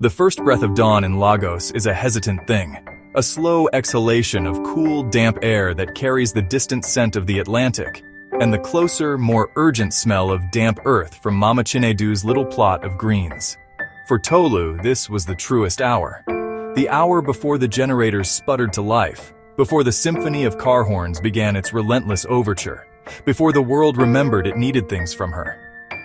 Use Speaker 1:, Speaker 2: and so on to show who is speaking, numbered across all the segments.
Speaker 1: The first breath of dawn in Lagos is a hesitant thing, a slow exhalation of cool, damp air that carries the distant scent of the Atlantic, and the closer, more urgent smell of damp earth from Mama Chinedu's little plot of greens. For Tolu, this was the truest hour. The hour before the generators sputtered to life, before the symphony of car horns began its relentless overture, before the world remembered it needed things from her.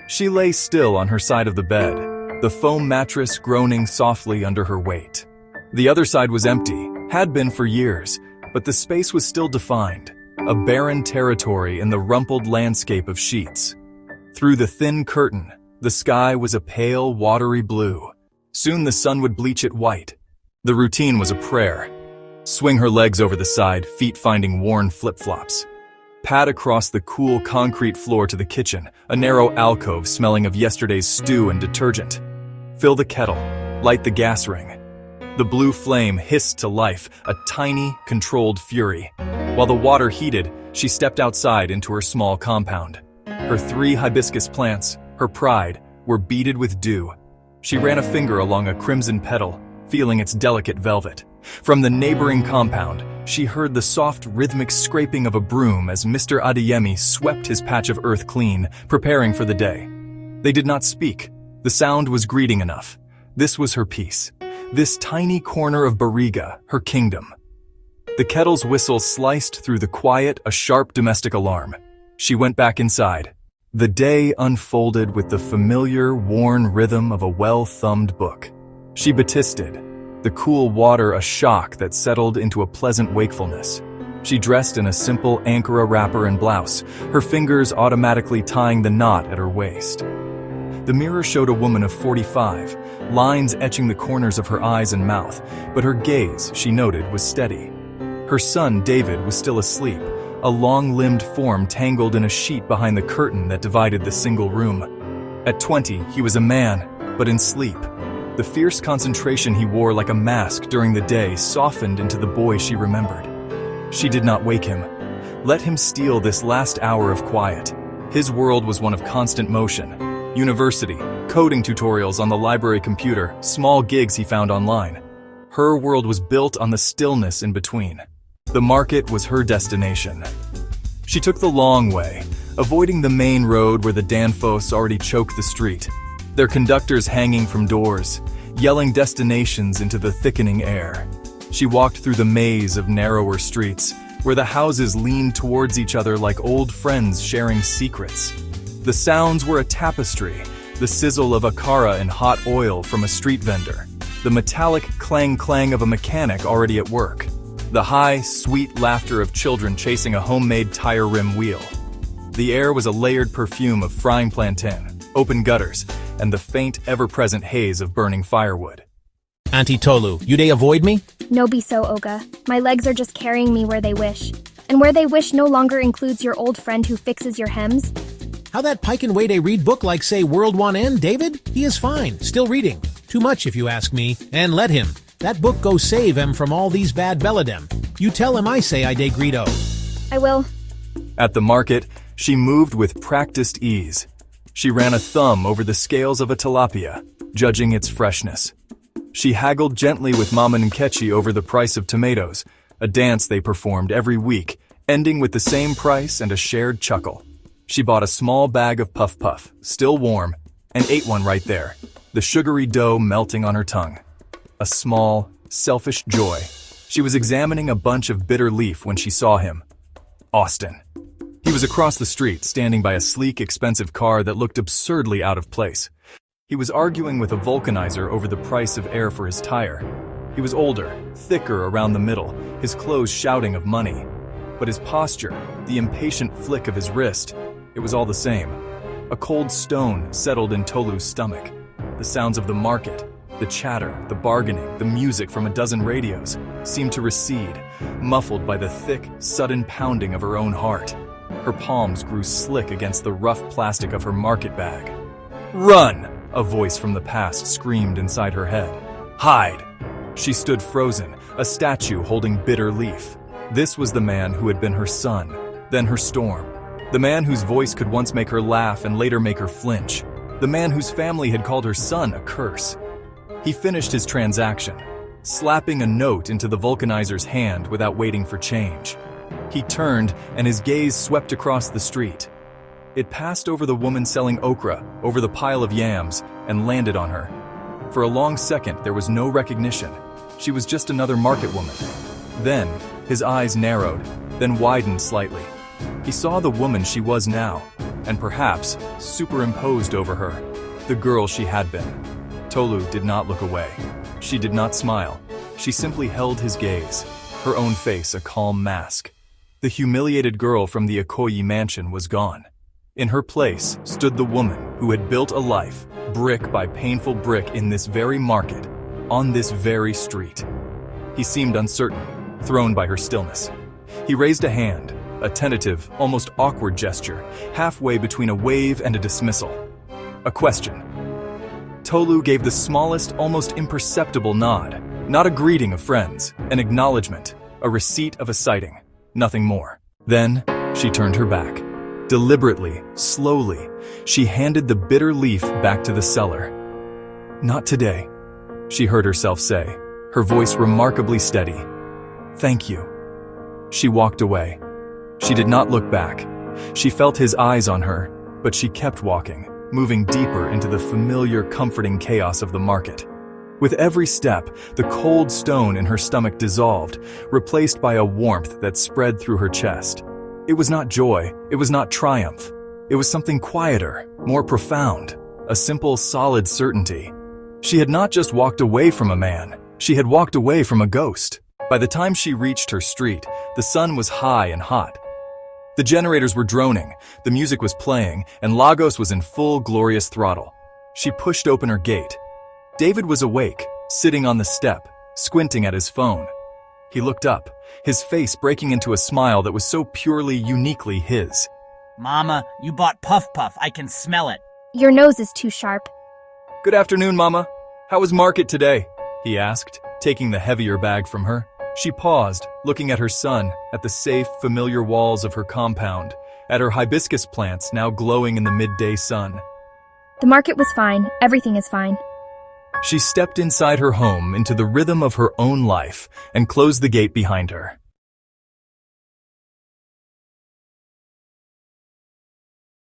Speaker 1: She lay still on her side of the bed, the foam mattress groaning softly under her weight. The other side was empty, had been for years, but the space was still defined, a barren territory in the rumpled landscape of sheets. Through the thin curtain, the sky was a pale, watery blue. Soon the sun would bleach it white. The routine was a prayer. Swing her legs over the side, feet finding worn flip-flops. Pad across the cool concrete floor to the kitchen, a narrow alcove smelling of yesterday's stew and detergent. Fill the kettle, light the gas ring. The blue flame hissed to life, a tiny, controlled fury. While the water heated, she stepped outside into her small compound. Her 3 hibiscus plants, her pride, were beaded with dew. She ran a finger along a crimson petal, feeling its delicate velvet. From the neighboring compound, she heard the soft, rhythmic scraping of a broom as Mr. Adeyemi swept his patch of earth clean, preparing for the day. They did not speak. The sound was greeting enough. This was her peace. This tiny corner of Bariga, her kingdom. The kettle's whistle sliced through the quiet, a sharp domestic alarm. She went back inside. The day unfolded with the familiar, worn rhythm of a well-thumbed book. She batisted, the cool water a shock that settled into a pleasant wakefulness. She dressed in a simple Ankara wrapper and blouse, her fingers automatically tying the knot at her waist. The mirror showed a woman of 45, lines etching the corners of her eyes and mouth, but her gaze, she noted, was steady. Her son, David, was still asleep, a long-limbed form tangled in a sheet behind the curtain that divided the single room. At 20, he was a man, but in sleep. The fierce concentration he wore like a mask during the day softened into the boy she remembered. She did not wake him. Let him steal this last hour of quiet. His world was one of constant motion. University, coding tutorials on the library computer, small gigs he found online. Her world was built on the stillness in between. The market was her destination. She took the long way, avoiding the main road where the Danfos already choked the street, their conductors hanging from doors, yelling destinations into the thickening air. She walked through the maze of narrower streets, where the houses leaned towards each other like old friends sharing secrets. The sounds were a tapestry, the sizzle of akara and hot oil from a street vendor, the metallic clang-clang of a mechanic already at work, the high, sweet laughter of children chasing a homemade tire rim wheel. The air was a layered perfume of frying plantain, open gutters, and the faint, ever-present haze of burning firewood.
Speaker 2: Auntie Tolu, you dey avoid me?
Speaker 3: No be so, Oga. My legs are just carrying me where they wish. And where they wish no longer includes your old friend who fixes your hems.
Speaker 2: How that pike and way dey read book like say World 1 End, David? He is fine, still reading. Too much if you ask me, and let him. That book go save him from all these bad belladem. You tell him I say I dey greedo.
Speaker 3: I will.
Speaker 1: At the market, she moved with practiced ease. She ran a thumb over the scales of a tilapia, judging its freshness. She haggled gently with Mama Nkechi over the price of tomatoes, a dance they performed every week, ending with the same price and a shared chuckle. She bought a small bag of puff puff, still warm, and ate one right there, the sugary dough melting on her tongue. A small, selfish joy. She was examining a bunch of bitter leaf when she saw him. Austin. He was across the street, standing by a sleek, expensive car that looked absurdly out of place. He was arguing with a vulcanizer over the price of air for his tire. He was older, thicker around the middle, his clothes shouting of money. But his posture, the impatient flick of his wrist, it was all the same. A cold stone settled in Tolu's stomach. The sounds of the market, the chatter, the bargaining, the music from a dozen radios, seemed to recede, muffled by the thick, sudden pounding of her own heart. Her palms grew slick against the rough plastic of her market bag. "Run!" a voice from the past screamed inside her head. "Hide!" She stood frozen, a statue holding bitter leaf. This was the man who had been her sun, then her storm. The man whose voice could once make her laugh and later make her flinch. The man whose family had called her son a curse. He finished his transaction, slapping a note into the vulcanizer's hand without waiting for change. He turned, and his gaze swept across the street. It passed over the woman selling okra, over the pile of yams, and landed on her. For a long second, there was no recognition. She was just another market woman. Then, his eyes narrowed, then widened slightly. He saw the woman she was now, and perhaps, superimposed over her, the girl she had been. Tolu did not look away. She did not smile. She simply held his gaze, her own face a calm mask. The humiliated girl from the Okoye mansion was gone. In her place stood the woman who had built a life, brick by painful brick, in this very market, on this very street. He seemed uncertain, thrown by her stillness. He raised a hand, a tentative, almost awkward gesture, halfway between a wave and a dismissal. A question. Tolu gave the smallest, almost imperceptible nod, not a greeting of friends, an acknowledgement, a receipt of a sighting, nothing more. Then, she turned her back. Deliberately, slowly, she handed the bitter leaf back to the seller. "Not today," she heard herself say, her voice remarkably steady. "Thank you." She walked away. She did not look back. She felt his eyes on her, but she kept walking, moving deeper into the familiar, comforting chaos of the market. With every step, the cold stone in her stomach dissolved, replaced by a warmth that spread through her chest. It was not joy, it was not triumph. It was something quieter, more profound, a simple, solid certainty. She had not just walked away from a man, she had walked away from a ghost. By the time she reached her street, the sun was high and hot. The generators were droning, the music was playing, and Lagos was in full, glorious throttle. She pushed open her gate. David was awake, sitting on the step, squinting at his phone. He looked up, his face breaking into a smile that was so purely, uniquely his.
Speaker 4: "Mama, you bought Puff Puff. I can smell it."
Speaker 3: Your nose is too sharp.
Speaker 1: "Good afternoon, Mama. How was market today?" he asked, taking the heavier bag from her. She paused, looking at her son, at the safe, familiar walls of her compound, at her hibiscus plants now glowing in the midday sun.
Speaker 3: The market was fine. Everything is fine.
Speaker 1: She stepped inside her home into the rhythm of her own life and closed the gate behind her.